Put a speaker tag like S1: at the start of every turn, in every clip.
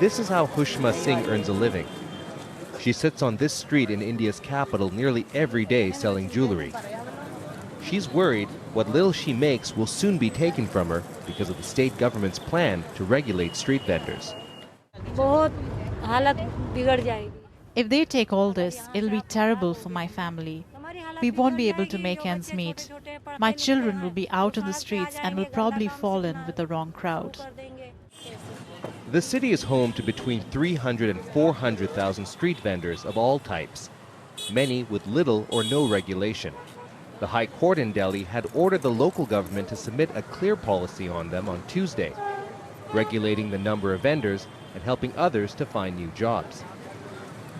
S1: This is how Hushma Singh earns a living. She sits on this street in India's capital nearly every day selling jewelry. She's worried what little she makes will soon be taken from her because of the state government's plan to regulate street vendors.
S2: If they take all this, it'll be terrible for my family. We won't be able to make ends meet. My children will be out on the streets and will probably fall in with the wrong crowd.
S1: The city is home to between 300 and 400,000 street vendors of all types, many with little or no regulation. The High Court in Delhi had ordered the local government to submit a clear policy on them on Tuesday, regulating the number of vendors and helping others to find new jobs.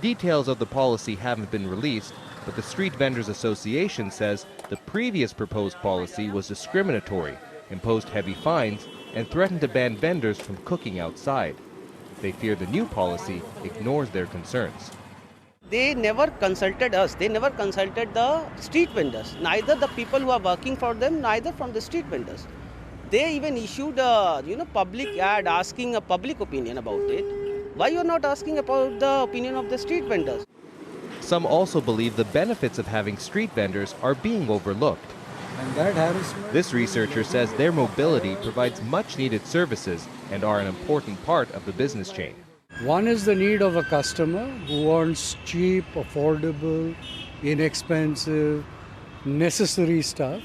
S1: Details of the policy haven't been released, but the Street Vendors Association says the previous proposed policy was discriminatory, imposed heavy fines, and threatened to ban vendors from cooking outside. They fear the new policy ignores their concerns.
S3: They never consulted us. They never consulted the street vendors, neither the people who are working for them, neither from the street vendors. They even issued a public ad asking a public opinion about it. Why you're not asking about the opinion of the street vendors?
S1: Some also believe the benefits of having street vendors are being overlooked. This researcher says their mobility provides much-needed services and are an important part of the business chain.
S4: One is the need of a customer who wants cheap, affordable, inexpensive, necessary stuff.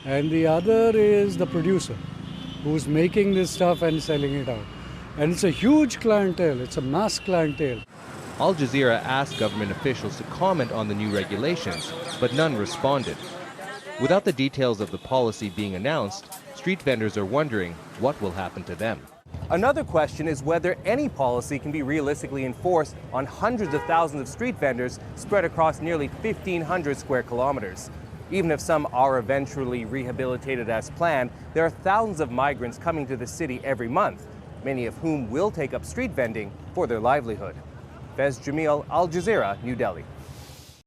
S4: And the other is the producer who's making this stuff and selling it out. And it's a huge clientele, it's a mass clientele.
S1: Al Jazeera asked government officials to comment on the new regulations, but none responded. Without the details of the policy being announced, street vendors are wondering what will happen to them.
S5: Another question is whether any policy can be realistically enforced on hundreds of thousands of street vendors spread across nearly 1,500 square kilometers. Even if some are eventually rehabilitated as planned, there are thousands of migrants coming to the city every month, many of whom will take up street vending for their livelihood. Fez Jamil, Al Jazeera, New Delhi.